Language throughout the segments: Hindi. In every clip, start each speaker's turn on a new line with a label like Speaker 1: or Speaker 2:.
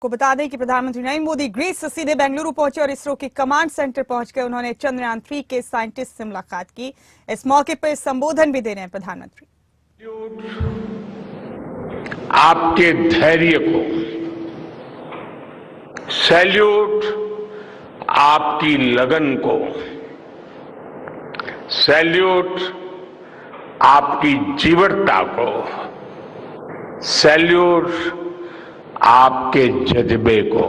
Speaker 1: को बता दें कि प्रधानमंत्री नरेंद्र मोदी ग्रीस से सीधे बेंगलुरु पहुंचे और इसरो के कमांड सेंटर पहुंचकर उन्होंने चंद्रयान 3 के साइंटिस्ट से मुलाकात की। इस मौके पर संबोधन भी दे रहे हैं प्रधानमंत्री।
Speaker 2: आपके धैर्य को सैल्यूट, आपकी लगन को सैल्यूट, आपकी जीवटता को सैल्यूट, आपके जज्बे को।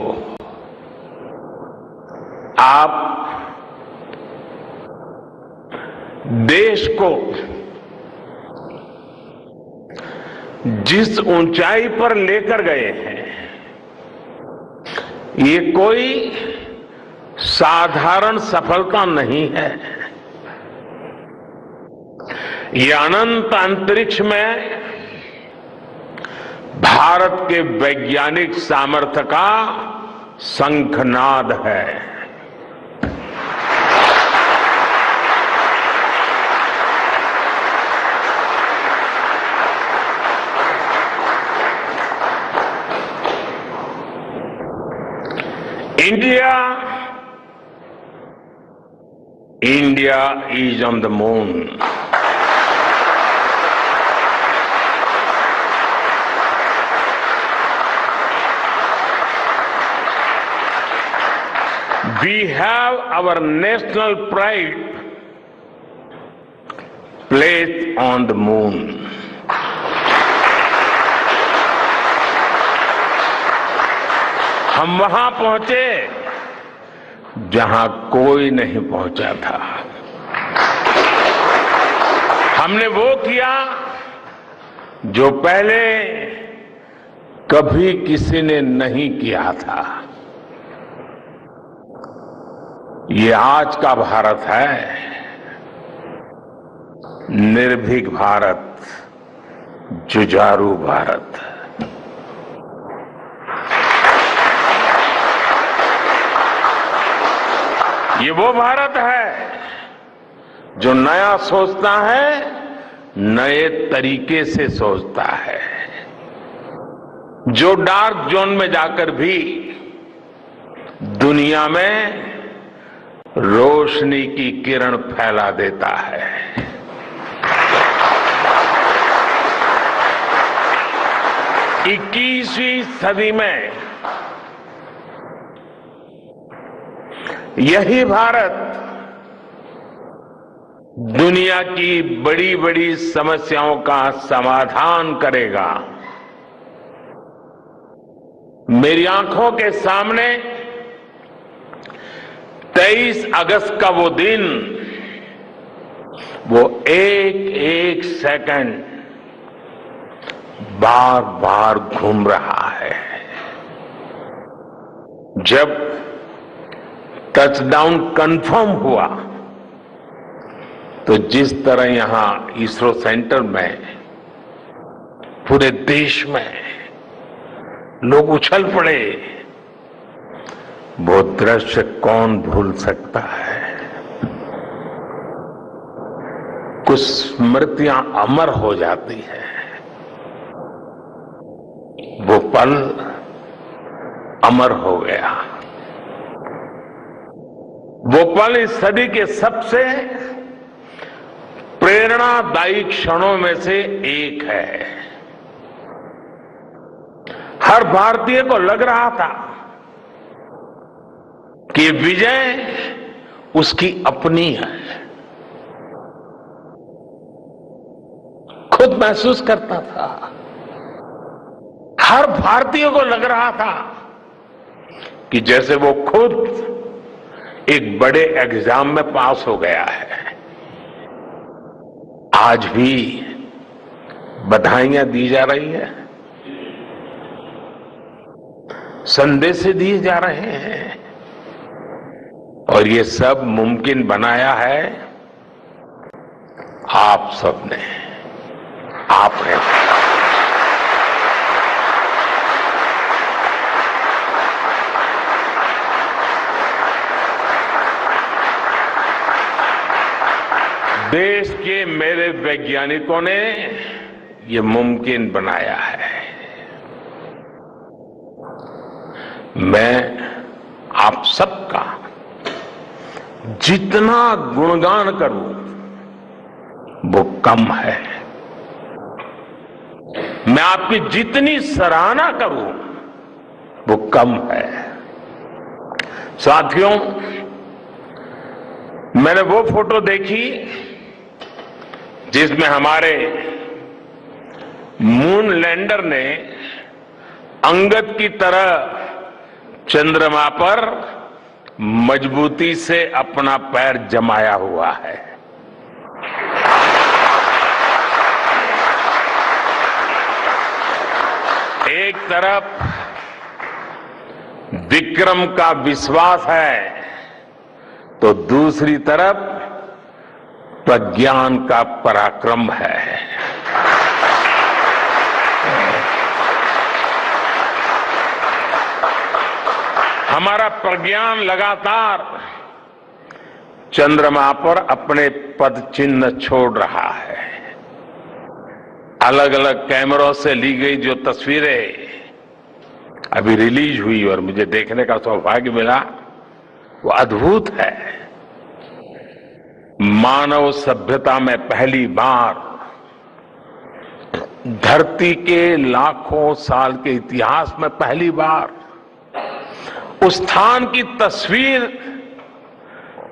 Speaker 2: आप देश को जिस ऊंचाई पर लेकर गए हैं, ये कोई साधारण सफलता नहीं है। ये अनंत अंतरिक्ष में भारत के वैज्ञानिक सामर्थ्य का शंखनाद है। India is on the moon. We have our national pride placed on the moon. हम वहां पहुंचे जहां कोई नहीं पहुंचा था। हमने वो किया जो पहले कभी किसी ने नहीं किया था। ये आज का भारत है, निर्भीक भारत, जुझारू भारत। ये वो भारत है जो नया सोचता है, नए तरीके से सोचता है, जो डार्क जोन में जाकर भी दुनिया में रोशनी की किरण फैला देता है। इक्कीसवीं सदी में यही भारत दुनिया की बड़ी बड़ी समस्याओं का समाधान करेगा। मेरी आंखों के सामने 23 अगस्त का वो दिन, वो एक एक सेकंड बार बार घूम रहा है। जब टचडाउन कंफर्म हुआ तो जिस तरह यहां इसरो सेंटर में पूरे देश में लोग उछल पड़े, वो दृश्य कौन भूल सकता है। कुछ स्मृतियां अमर हो जाती हैं। वो पल अमर हो गया। वो पल इस सदी के सबसे प्रेरणादायी क्षणों में से एक है। हर भारतीय को लग रहा था कि विजय उसकी अपनी है। खुद महसूस करता था। हर भारतीय को लग रहा था कि जैसे वो खुद एक बड़े एग्जाम में पास हो गया है। आज भी बधाइयां दी जा रही है, संदेश दिए जा रहे हैं, और ये सब मुमकिन बनाया है आप सबने, आपने। देश के मेरे वैज्ञानिकों ने ये मुमकिन बनाया है। मैं आप सबका जितना गुणगान करूं वो कम है। मैं आपकी जितनी सराहना करूं वो कम है। साथियों, मैंने वो फोटो देखी जिसमें हमारे मून लैंडर ने अंगद की तरह चंद्रमा पर मजबूती से अपना पैर जमाया हुआ है। एक तरफ विक्रम का विश्वास है तो दूसरी तरफ प्रज्ञान का पराक्रम है। हमारा प्रज्ञान लगातार चंद्रमा पर अपने पद चिन्ह छोड़ रहा है। अलग अलग कैमरों से ली गई जो तस्वीरें अभी रिलीज हुई और मुझे देखने का सौभाग्य मिला, वो अद्भुत है। मानव सभ्यता में पहली बार धरती के लाखों साल के इतिहास में पहली बार उस स्थान की तस्वीर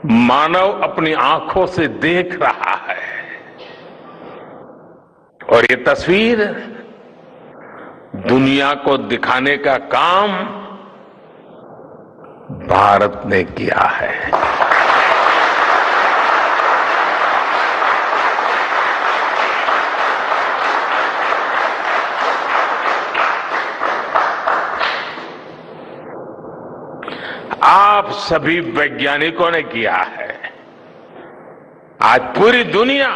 Speaker 2: मानव अपनी आंखों से देख रहा है। और ये तस्वीर दुनिया को दिखाने का काम भारत ने किया है। आप सभी वैज्ञानिकों ने किया है। आज पूरी दुनिया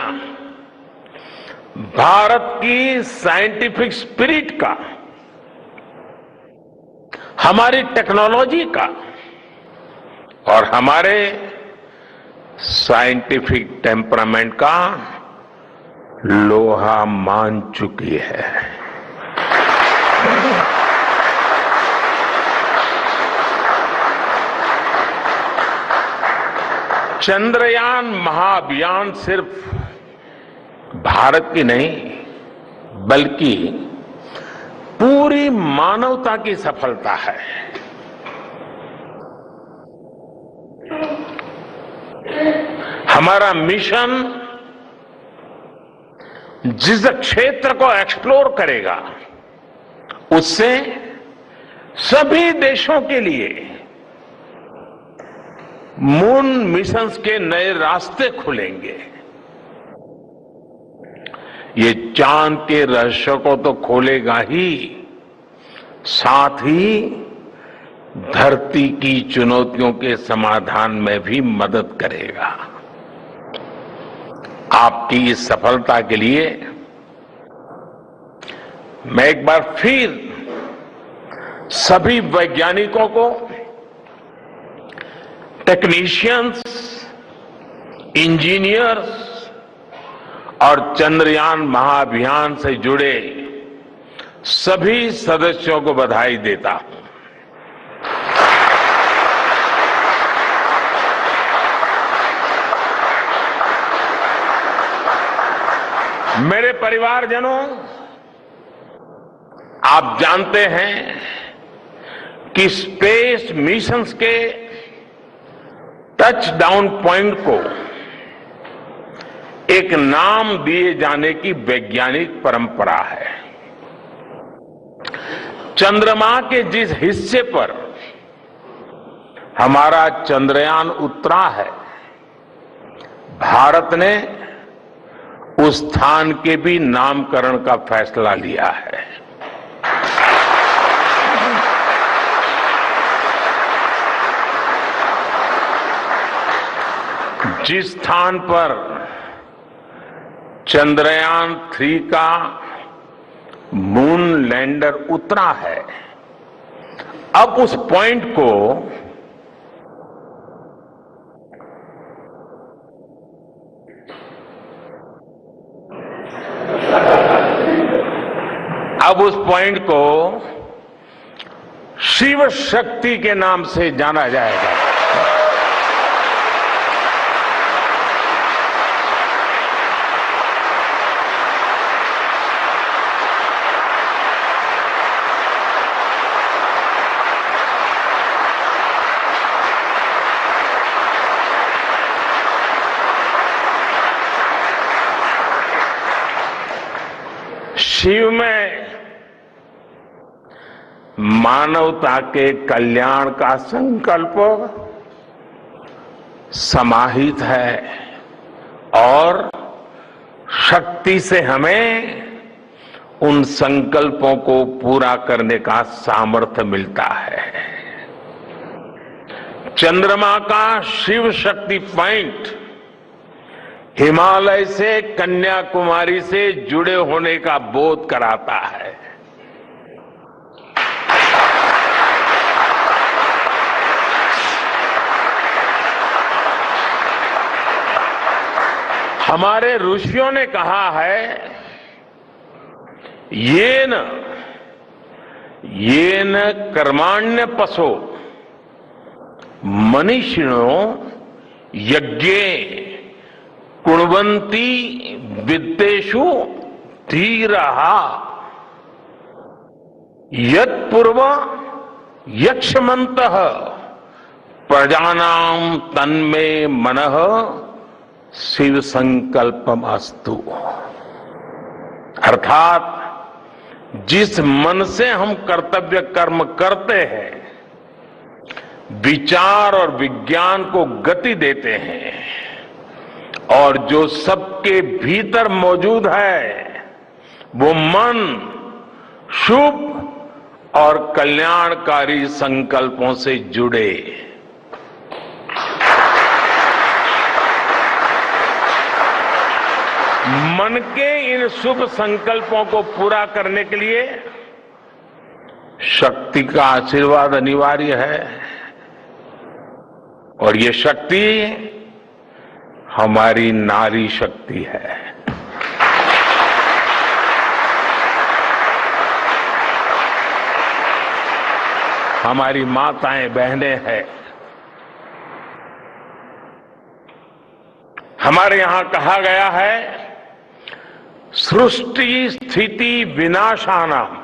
Speaker 2: भारत की साइंटिफिक स्पिरिट का, हमारी टेक्नोलॉजी का और हमारे साइंटिफिक टेम्परामेंट का लोहा मान चुकी है। चंद्रयान महाअभियान सिर्फ भारत की नहीं बल्कि पूरी मानवता की सफलता है। हमारा मिशन जिस क्षेत्र को एक्सप्लोर करेगा उससे सभी देशों के लिए मून मिशंस के नए रास्ते खुलेंगे। ये चांद के रहस्य को तो खोलेगा ही, साथ ही धरती की चुनौतियों के समाधान में भी मदद करेगा। आपकी इस सफलता के लिए मैं एक बार फिर सभी वैज्ञानिकों को, टेक्नीशियंस, इंजीनियर्स और चंद्रयान महाअभियान से जुड़े सभी सदस्यों को बधाई देता हूं। मेरे परिवारजनों, आप जानते हैं कि स्पेस मिशंस के टच डाउन पॉइंट को एक नाम दिए जाने की वैज्ञानिक परंपरा है। चंद्रमा के जिस हिस्से पर हमारा चंद्रयान उतरा है, भारत ने उस स्थान के भी नामकरण का फैसला लिया है। जिस स्थान पर चंद्रयान 3 का मून लैंडर उतरा है, अब उस पॉइंट को शिव शक्ति के नाम से जाना जाएगा। शिव में मानवता के कल्याण का संकल्प समाहित है और शक्ति से हमें उन संकल्पों को पूरा करने का सामर्थ्य मिलता है। चंद्रमा का शिव शक्ति पॉइंट हिमालय से कन्याकुमारी से जुड़े होने का बोध कराता है। हमारे ऋषियों ने कहा है, येन कर्माण्य पशो मनीषिणो यज्ञे कुण्वन्ति वित्तेषु धीरः यत्पूर्व यक्ष्मन्तः प्रजानां तन्मे मनः शिव संकल्पम अस्तु। अर्थात जिस मन से हम कर्तव्य कर्म करते हैं, विचार और विज्ञान को गति देते हैं और जो सबके भीतर मौजूद है, वो मन शुभ और कल्याणकारी संकल्पों से जुड़े। मन के इन शुभ संकल्पों को पूरा करने के लिए शक्ति का आशीर्वाद अनिवार्य है और ये शक्ति हमारी नारी शक्ति है। हमारी माताएं बहनें हैं। हमारे यहां कहा गया है, सृष्टि स्थिति विनाशानाम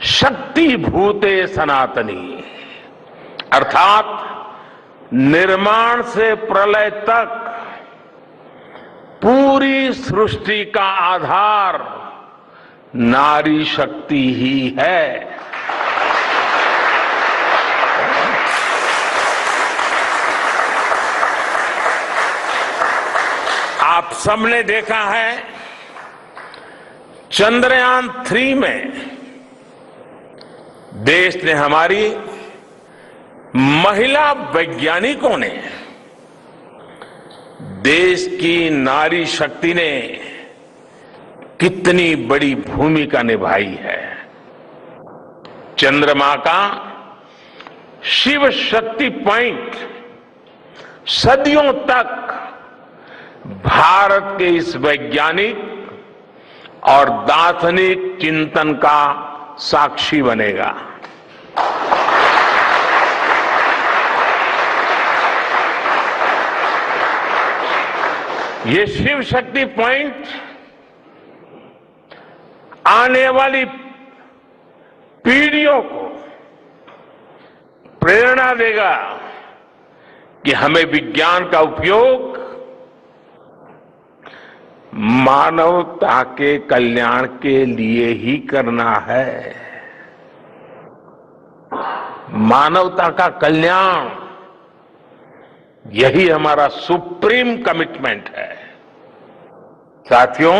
Speaker 2: शक्ति भूते सनातनी। अर्थात निर्माण से प्रलय तक पूरी सृष्टि का आधार नारी शक्ति ही है। आप सबने देखा है, चंद्रयान 3 में देश ने, हमारी महिला वैज्ञानिकों ने, देश की नारी शक्ति ने कितनी बड़ी भूमिका निभाई है। चंद्रमा का शिव शक्ति पॉइंट सदियों तक भारत के इस वैज्ञानिक और दार्शनिक चिंतन का साक्षी बनेगा। ये शिव शक्ति पॉइंट आने वाली पीढ़ियों को प्रेरणा देगा कि हमें विज्ञान का उपयोग मानवता के कल्याण के लिए ही करना है। मानवता का कल्याण, यही हमारा सुप्रीम कमिटमेंट है। साथियों,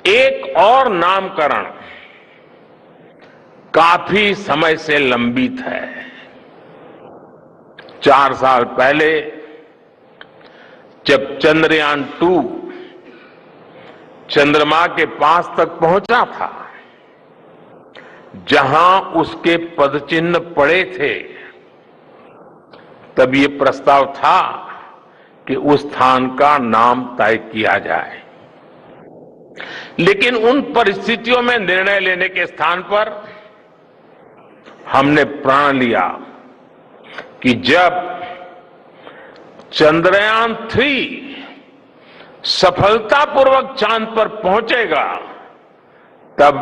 Speaker 2: एक और नामकरण काफी समय से लंबित है। 4 साल पहले जब चंद्रयान 2 चंद्रमा के पास तक पहुंचा था, जहां उसके पदचिन्ह पड़े थे, तब ये प्रस्ताव था कि उस स्थान का नाम तय किया जाए। लेकिन उन परिस्थितियों में निर्णय लेने के स्थान पर हमने प्रण लिया कि जब चंद्रयान 3 सफलतापूर्वक चांद पर पहुंचेगा तब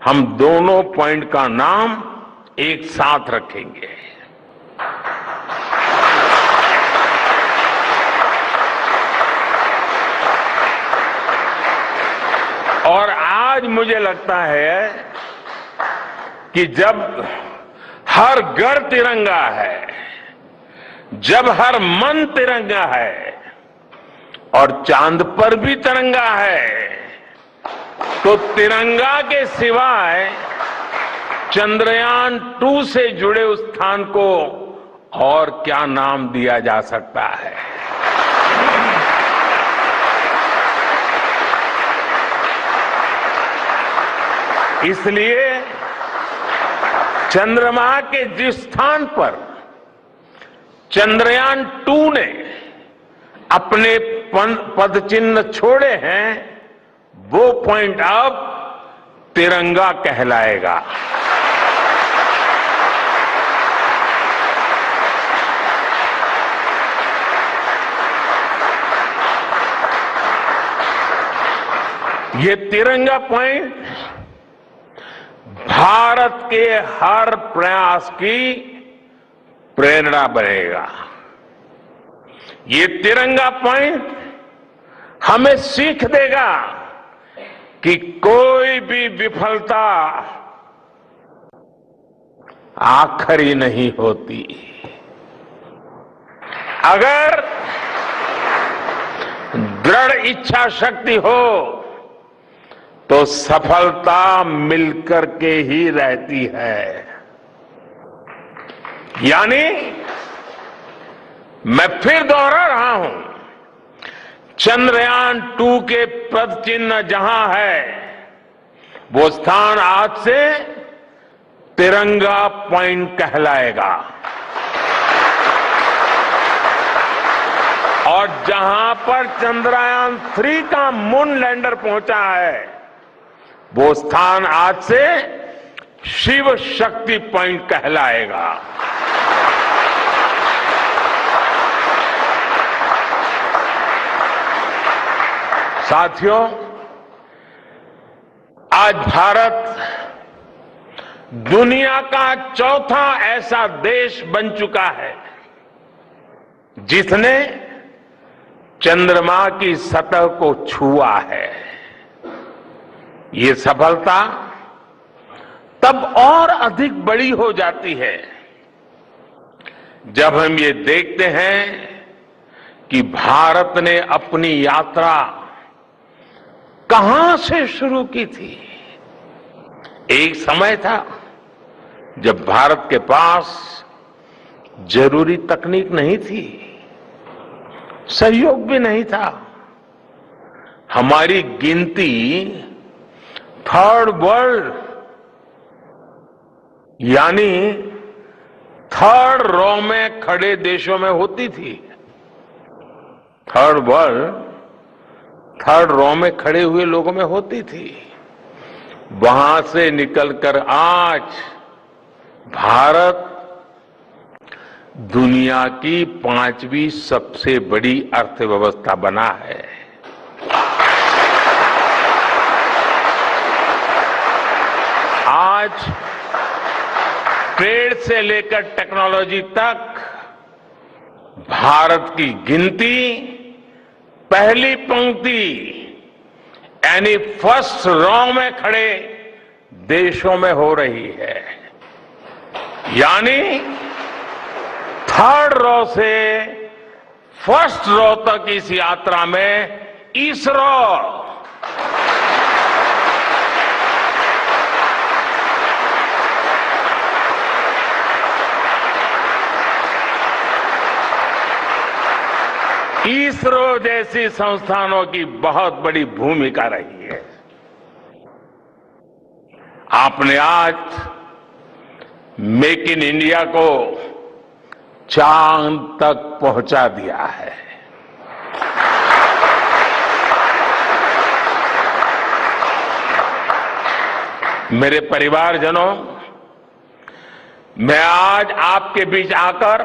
Speaker 2: हम दोनों पॉइंट का नाम एक साथ रखेंगे। और आज मुझे लगता है कि जब हर घर तिरंगा है, जब हर मन तिरंगा है और चांद पर भी तिरंगा है, तो तिरंगा के सिवाय चंद्रयान 2 से जुड़े उस स्थान को और क्या नाम दिया जा सकता है। इसलिए चंद्रमा के जिस स्थान पर चंद्रयान 2 ने अपने पद चिन्ह छोड़े हैं वो पॉइंट अब तिरंगा कहलाएगा। ये तिरंगा पॉइंट भारत के हर प्रयास की प्रेरणा बनेगा। ये तिरंगा पॉइंट हमें सीख देगा कि कोई भी विफलता आखिरी नहीं होती। अगर दृढ़ इच्छा शक्ति हो तो सफलता मिलकर के ही रहती है। यानी मैं फिर दोहरा रहा हूं, चंद्रयान 2 के पद चिन्ह जहां है वो स्थान आज से तिरंगा पॉइंट कहलाएगा। और जहां पर चंद्रयान 3 का मून लैंडर पहुंचा है वो स्थान आज से शिव शक्ति पॉइंट कहलाएगा। साथियों, आज भारत दुनिया का चौथा ऐसा देश बन चुका है जिसने चंद्रमा की सतह को छुआ है। ये सफलता तब और अधिक बड़ी हो जाती है जब हम ये देखते हैं कि भारत ने अपनी यात्रा कहां से शुरू की थी। एक समय था जब भारत के पास जरूरी तकनीक नहीं थी, सहयोग भी नहीं था। हमारी गिनती थर्ड वर्ल्ड यानी थर्ड रो में खड़े देशों में होती थी। थर्ड वर्ल्ड थर्ड रो में खड़े हुए लोगों में होती थी। वहां से निकलकर आज भारत दुनिया की 5वीं सबसे बड़ी अर्थव्यवस्था बना है। आज ट्रेड से लेकर टेक्नोलॉजी तक भारत की गिनती पहली पंक्ति यानी फर्स्ट रो में खड़े देशों में हो रही है। यानी थर्ड रो से फर्स्ट रो तक इस यात्रा में इसरो इसरो जैसी संस्थानों की बहुत बड़ी भूमिका रही है। आपने आज मेक इन इंडिया को चांद तक पहुंचा दिया है। मेरे परिवारजनों, मैं आज आपके बीच आकर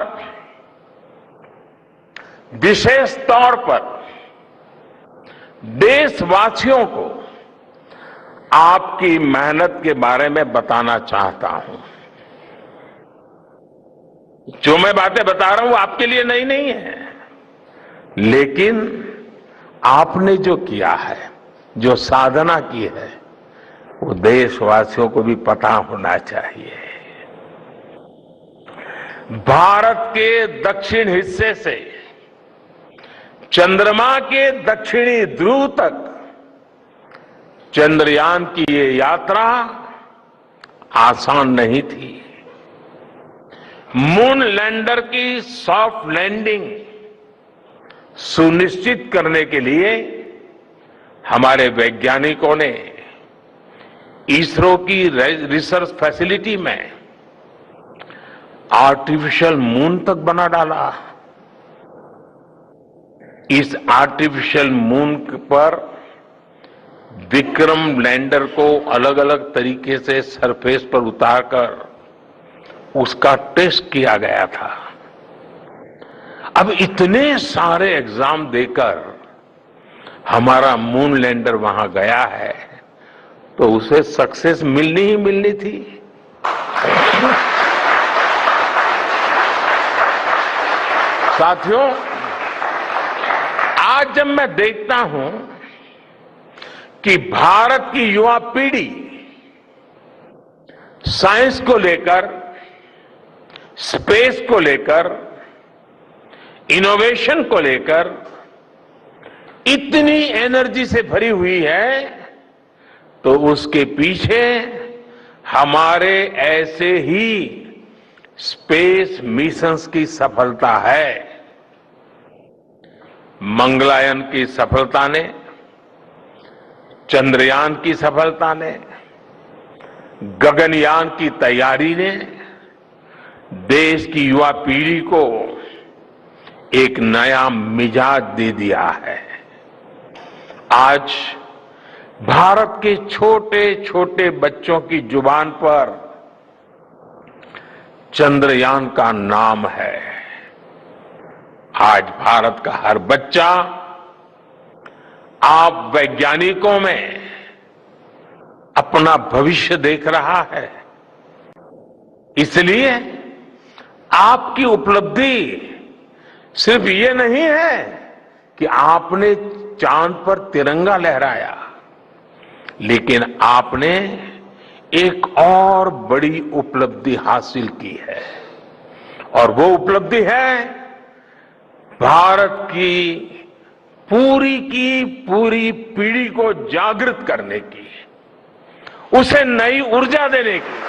Speaker 2: विशेष तौर पर देशवासियों को आपकी मेहनत के बारे में बताना चाहता हूं। जो मैं बातें बता रहा हूं वो आपके लिए नई नहीं है, लेकिन आपने जो किया है, जो साधना की है, वो देशवासियों को भी पता होना चाहिए। भारत के दक्षिण हिस्से से चंद्रमा के दक्षिणी ध्रुव तक चंद्रयान की ये यात्रा आसान नहीं थी। मून लैंडर की सॉफ्ट लैंडिंग सुनिश्चित करने के लिए हमारे वैज्ञानिकों ने इसरो की रिसर्च फैसिलिटी में आर्टिफिशियल मून तक बना डाला। इस आर्टिफिशियल मून पर विक्रम लैंडर को अलग अलग तरीके से सरफेस पर उतारकर उसका टेस्ट किया गया था। अब इतने सारे एग्जाम देकर हमारा मून लैंडर वहां गया है, तो उसे सक्सेस मिलनी ही मिलनी थी। साथियों, आज जब मैं देखता हूं कि भारत की युवा पीढ़ी साइंस को लेकर, स्पेस को लेकर, इनोवेशन को लेकर इतनी एनर्जी से भरी हुई है, तो उसके पीछे हमारे ऐसे ही स्पेस मिशंस की सफलता है। मंगलयान की सफलता ने, चंद्रयान की सफलता ने, गगनयान की तैयारी ने देश की युवा पीढ़ी को एक नया मिजाज दे दिया है। आज भारत के छोटे छोटे बच्चों की जुबान पर चंद्रयान का नाम है। आज भारत का हर बच्चा आप वैज्ञानिकों में अपना भविष्य देख रहा है। इसलिए आपकी उपलब्धि सिर्फ ये नहीं है कि आपने चांद पर तिरंगा लहराया, लेकिन आपने एक और बड़ी उपलब्धि हासिल की है, और वो उपलब्धि है भारत की पूरी पीढ़ी को जागृत करने की, उसे नई ऊर्जा देने की।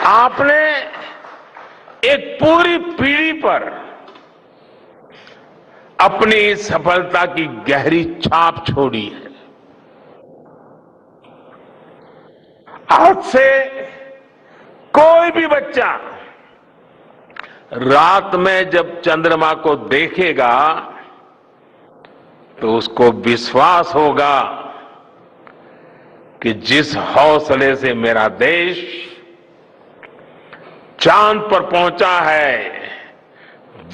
Speaker 2: आपने एक पूरी पीढ़ी पर अपनी सफलता की गहरी छाप छोड़ी है। आज से कोई भी बच्चा रात में जब चंद्रमा को देखेगा तो उसको विश्वास होगा कि जिस हौसले से मेरा देश चांद पर पहुंचा है,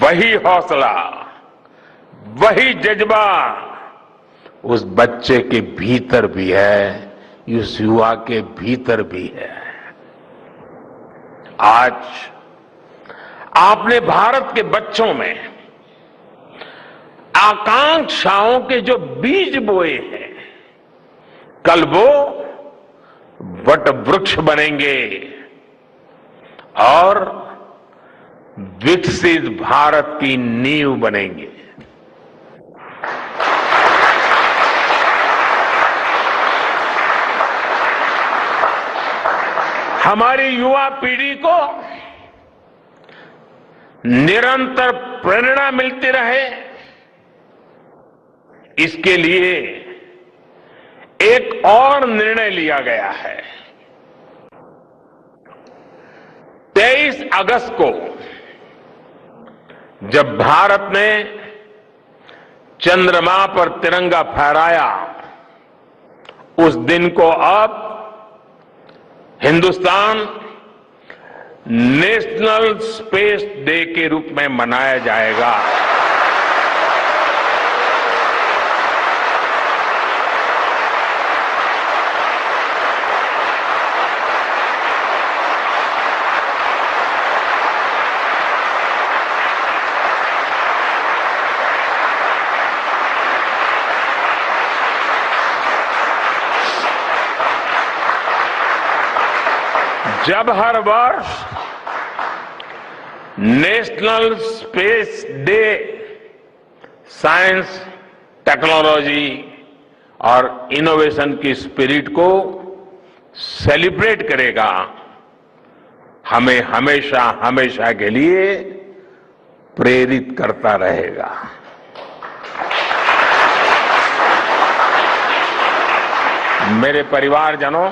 Speaker 2: वही हौसला, वही जज्बा उस बच्चे के भीतर भी है, उस युवा के भीतर भी है। आज आपने भारत के बच्चों में आकांक्षाओं के जो बीज बोए हैं, कल वो वट वृक्ष बनेंगे और विकसित भारत की नींव बनेंगे। हमारी युवा पीढ़ी को निरंतर प्रेरणा मिलती रहे, इसके लिए एक और निर्णय लिया गया है। 23 अगस्त को जब भारत ने चंद्रमा पर तिरंगा फहराया, उस दिन को अब हिंदुस्तान नेशनल स्पेस डे के रूप में मनाया जाएगा। जब हर वर्ष national space day science, technology और इनोवेशन की स्पिरिट को सेलिब्रेट करेगा, हमें हमेशा हमेशा के लिए प्रेरित करता रहेगा। मेरे परिवारजनों,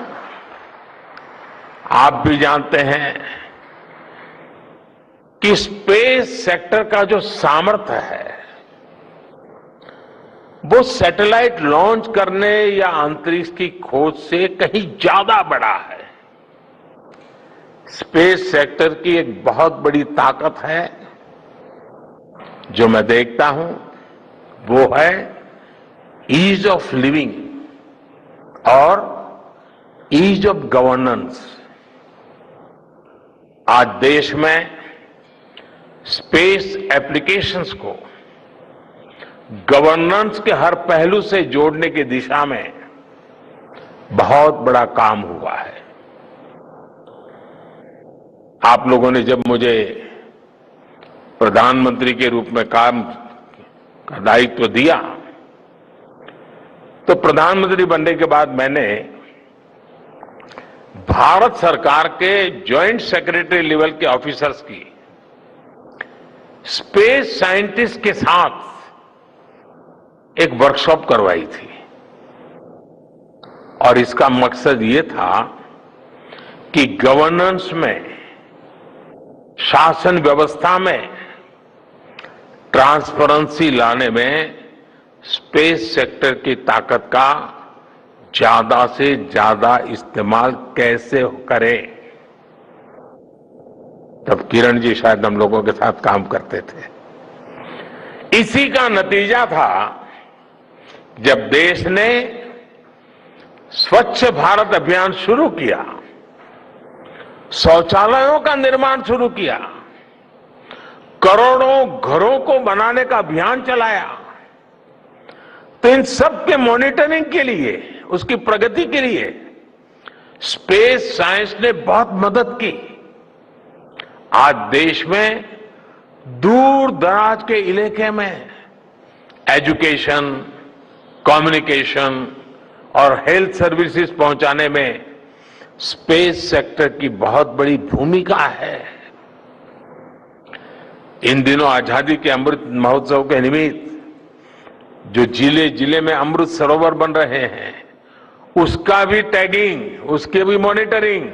Speaker 2: आप भी जानते हैं कि स्पेस सेक्टर का जो सामर्थ्य है वो सैटेलाइट लॉन्च करने या अंतरिक्ष की खोज से कहीं ज्यादा बड़ा है। स्पेस सेक्टर की एक बहुत बड़ी ताकत है जो मैं देखता हूं, वो है ईज ऑफ लिविंग और ईज ऑफ गवर्नेंस। आज देश में स्पेस एप्लीकेशंस को गवर्नेंस के हर पहलू से जोड़ने की दिशा में बहुत बड़ा काम हुआ है। आप लोगों ने जब मुझे प्रधानमंत्री के रूप में काम का दायित्व दिया, तो प्रधानमंत्री बनने के बाद मैंने भारत सरकार के ज्वाइंट सेक्रेटरी लेवल के ऑफिसर्स की स्पेस साइंटिस्ट के साथ एक वर्कशॉप करवाई थी और इसका मकसद ये था कि गवर्नेंस में, शासन व्यवस्था में ट्रांसपेरेंसी लाने में स्पेस सेक्टर की ताकत का ज्यादा से ज्यादा इस्तेमाल कैसे करें। तब किरण जी शायद हम लोगों के साथ काम करते थे। इसी का नतीजा था जब देश ने स्वच्छ भारत अभियान शुरू किया, शौचालयों का निर्माण शुरू किया, करोड़ों घरों को बनाने का अभियान चलाया। तो इन सब के मॉनिटरिंग के लिए, उसकी प्रगति के लिए स्पेस साइंस ने बहुत मदद की। आज देश में दूर दराज के इलाके में एजुकेशन, कम्युनिकेशन और हेल्थ सर्विसेज पहुंचाने में स्पेस सेक्टर की बहुत बड़ी भूमिका है। इन दिनों आजादी के अमृत महोत्सव के निमित्त जो जिले जिले में अमृत सरोवर बन रहे हैं, उसका भी टैगिंग, उसकी भी मॉनिटरिंग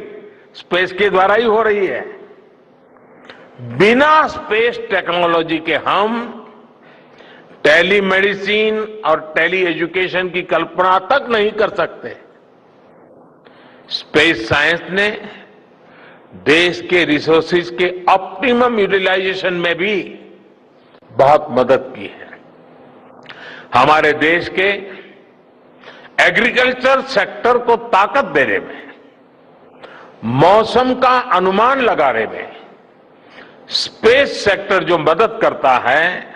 Speaker 2: स्पेस के द्वारा ही हो रही है। बिना स्पेस टेक्नोलॉजी के हम टेलीमेडिसिन और टेली एजुकेशन की कल्पना तक नहीं कर सकते। स्पेस साइंस ने देश के रिसोर्सेज के ऑप्टिमम यूटिलाइजेशन में भी बहुत मदद की है। हमारे देश के एग्रीकल्चर सेक्टर को ताकत देने में, मौसम का अनुमान लगाने में स्पेस सेक्टर जो मदद करता है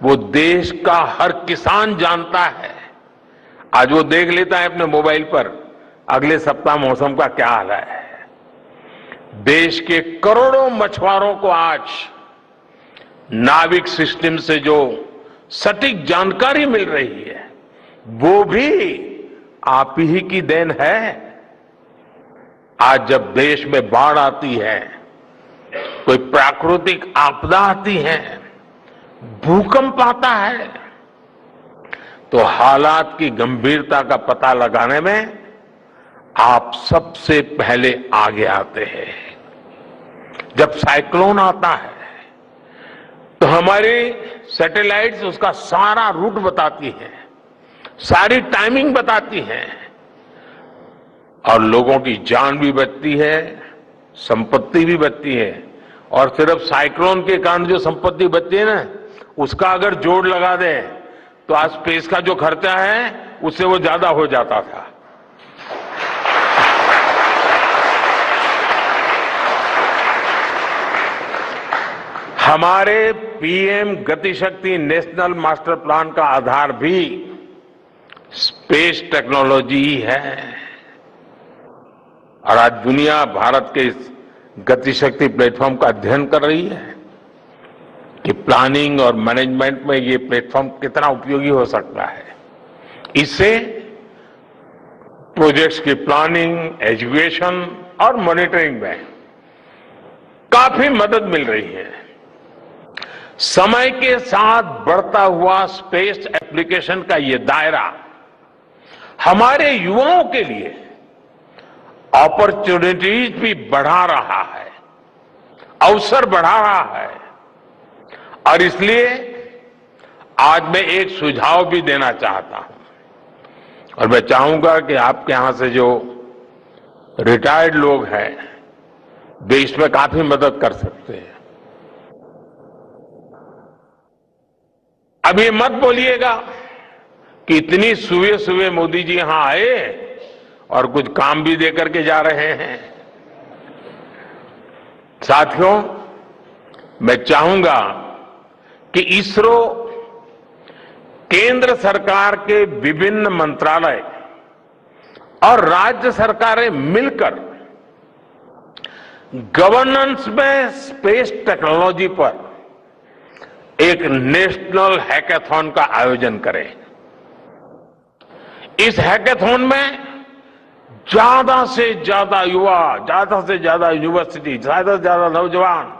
Speaker 2: वो देश का हर किसान जानता है। आज वो देख लेता है अपने मोबाइल पर अगले सप्ताह मौसम का क्या हाल है। देश के करोड़ों मछुआरों को आज नाविक सिस्टम से जो सटीक जानकारी मिल रही है वो भी आप ही की देन है। आज जब देश में बाढ़ आती है, कोई प्राकृतिक आपदा आती है, भूकंप आता है, तो हालात की गंभीरता का पता लगाने में आप सबसे पहले आगे आते हैं। जब साइक्लोन आता है तो हमारी सैटेलाइट्स उसका सारा रूट बताती हैं, सारी टाइमिंग बताती हैं और लोगों की जान भी बचती है, संपत्ति भी बचती है। और सिर्फ साइक्लोन के कारण जो संपत्ति बचती है ना, उसका अगर जोड़ लगा दें तो आज स्पेस का जो खर्चा है उससे वो ज्यादा हो जाता था। हमारे PM Gatishakti national master plan का आधार भी स्पेस टेक्नोलॉजी ही है और आज दुनिया भारत के इस गतिशक्ति प्लेटफॉर्म का अध्ययन कर रही है कि प्लानिंग और मैनेजमेंट में ये प्लेटफॉर्म कितना उपयोगी हो सकता है। इससे प्रोजेक्ट्स की प्लानिंग, एजुकेशन और मॉनिटरिंग में काफी मदद मिल रही है। समय के साथ बढ़ता हुआ स्पेस एप्लीकेशन का ये दायरा हमारे युवाओं के लिए अपॉर्चुनिटीज भी बढ़ा रहा है, अवसर बढ़ा रहा है और इसलिए आज मैं एक सुझाव भी देना चाहता हूं और मैं चाहूंगा कि आपके यहां से जो रिटायर्ड लोग हैं वे इसमें काफी मदद कर सकते हैं। अब ये मत बोलिएगा कि इतनी सुबह सुबह मोदी जी यहां आए और कुछ काम भी दे करके जा रहे हैं। साथियों, मैं चाहूंगा कि इसरो केंद्र सरकार के विभिन्न मंत्रालय और राज्य सरकारें मिलकर गवर्नेंस में स्पेस टेक्नोलॉजी पर एक नेशनल हैकाथॉन का आयोजन करें। इस हैकाथॉन में ज्यादा से ज्यादा युवा, ज्यादा से ज्यादा यूनिवर्सिटी, ज्यादा से ज्यादा नौजवान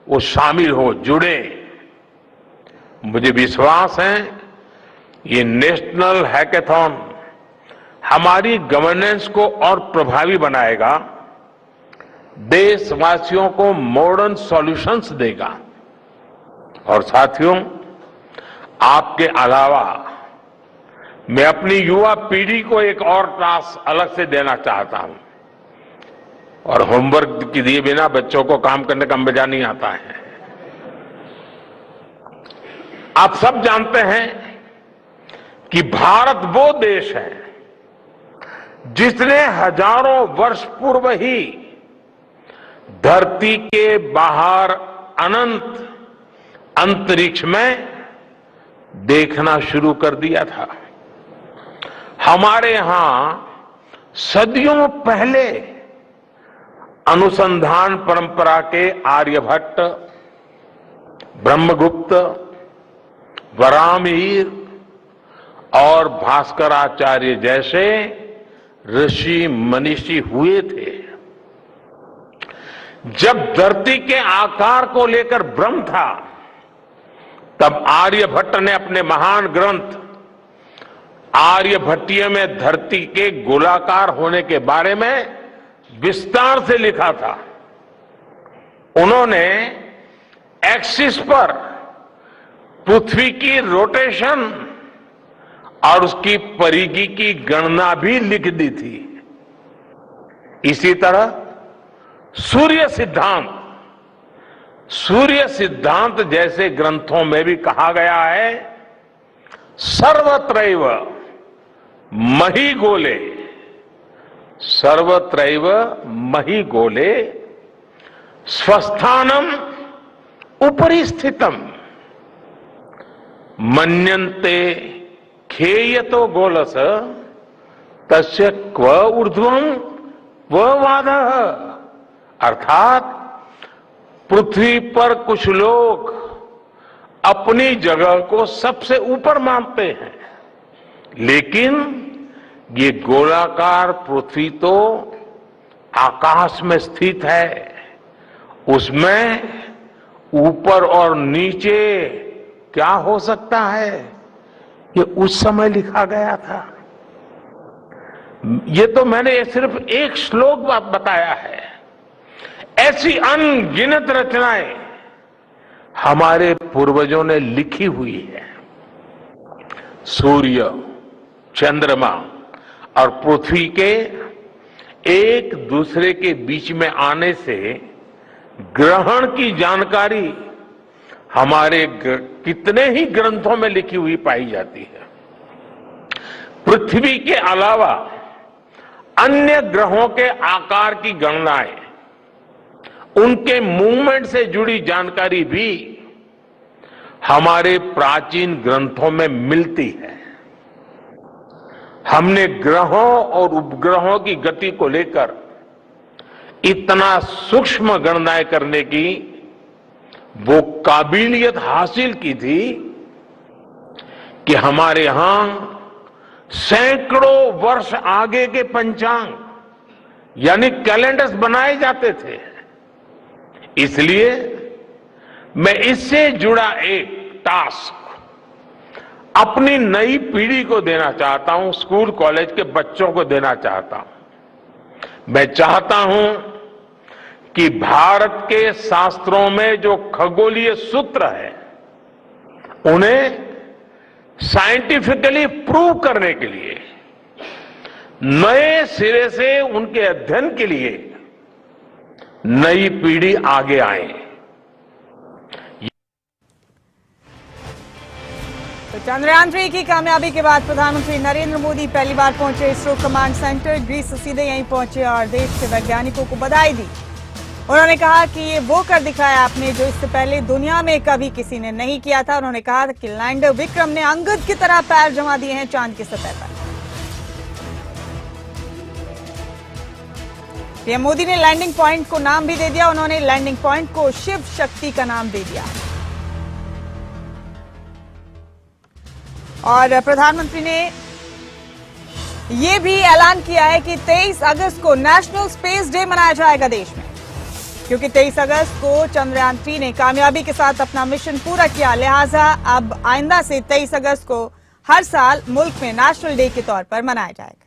Speaker 2: वो शामिल हो, जुड़े। मुझे विश्वास है ये नेशनल हैकाथॉन हमारी गवर्नेंस को और प्रभावी बनाएगा, देशवासियों को मॉडर्न सॉल्यूशंस देगा और साथियों, आपके अलावा मैं अपनी युवा पीढ़ी को एक और टास्क अलग से देना चाहता हूं और होमवर्क के दिए बिना बच्चों को काम करने का मजा नहीं आता है। आप सब जानते हैं कि भारत वो देश है जिसने हजारों वर्ष पूर्व ही धरती के बाहर अनंत अंतरिक्ष में देखना शुरू कर दिया था। हमारे यहां सदियों पहले अनुसंधान परंपरा के आर्यभट्ट, ब्रह्मगुप्त, वराहमिहिर और भास्कराचार्य जैसे ऋषि मनीषी हुए थे। जब धरती के आकार को लेकर भ्रम था तब आर्यभट्ट ने अपने महान ग्रंथ आर्यभट्टीय में धरती के गोलाकार होने के बारे में विस्तार से लिखा था। उन्होंने एक्सिस पर पृथ्वी की रोटेशन और उसकी परिधि की गणना भी लिख दी थी। इसी तरह सूर्य सिद्धांत जैसे ग्रंथों में भी कहा गया है, सर्वत्रैव महिगोले, सर्वत्रैव महिगोले स्वस्थानम उपरि स्थितम मन्यन्ते खेयतो गोलस तस्य क्व ऊर्ध्वम क्व वादः। अर्थात पृथ्वी पर कुछ लोग अपनी जगह को सबसे ऊपर मानते हैं, लेकिन ये गोलाकार पृथ्वी तो आकाश में स्थित है, उसमें ऊपर और नीचे क्या हो सकता है, ये उस समय लिखा गया था। ये तो मैंने सिर्फ एक श्लोक बताया है। ऐसी अनगिनत रचनाएं हमारे पूर्वजों ने लिखी हुई है। सूर्य, चंद्रमा और पृथ्वी के एक दूसरे के बीच में आने से ग्रहण की जानकारी हमारे कितने ही ग्रंथों में लिखी हुई पाई जाती है। पृथ्वी के अलावा अन्य ग्रहों के आकार की गणनाएं, उनके मूवमेंट से जुड़ी जानकारी भी हमारे प्राचीन ग्रंथों में मिलती है। हमने ग्रहों और उपग्रहों की गति को लेकर इतना सूक्ष्म गणनाएं करने की वो काबिलियत हासिल की थी कि हमारे यहां सैकड़ों वर्ष आगे के पंचांग यानी कैलेंडर्स बनाए जाते थे। इसलिए मैं इससे जुड़ा एक टास्क अपनी नई पीढ़ी को देना चाहता हूं, स्कूल कॉलेज के बच्चों को देना चाहता हूं। मैं चाहता हूं कि भारत के शास्त्रों में जो खगोलीय सूत्र है उन्हें साइंटिफिकली प्रूव करने के लिए नए सिरे से उनके अध्ययन के लिए नई पीढ़ी आगे आए।
Speaker 1: तो चंद्रयान 3 की कामयाबी के बाद प्रधानमंत्री नरेंद्र मोदी पहली बार पहुंचे इसरो कमांड सेंटर। ग्रीस से सीधे यहीं पहुंचे और देश के वैज्ञानिकों को बधाई दी। उन्होंने कहा कि ये वो कर दिखाया आपने जो इससे पहले दुनिया में कभी किसी ने नहीं किया था। उन्होंने कहा कि लैंडर विक्रम ने अंगद की तरह पैर जमा दिए हैं चांद की सतह पर। पीएम मोदी ने लैंडिंग पॉइंट को नाम भी दे दिया। उन्होंने लैंडिंग पॉइंट को शिव शक्ति का नाम दे दिया। और प्रधानमंत्री ने यह भी ऐलान किया है कि 23 अगस्त को नेशनल स्पेस डे मनाया जाएगा देश में, क्योंकि 23 अगस्त को चंद्रयान 3 ने कामयाबी के साथ अपना मिशन पूरा किया। लिहाजा अब आइंदा से 23 अगस्त को हर साल मुल्क में नेशनल डे के तौर पर मनाया जाएगा।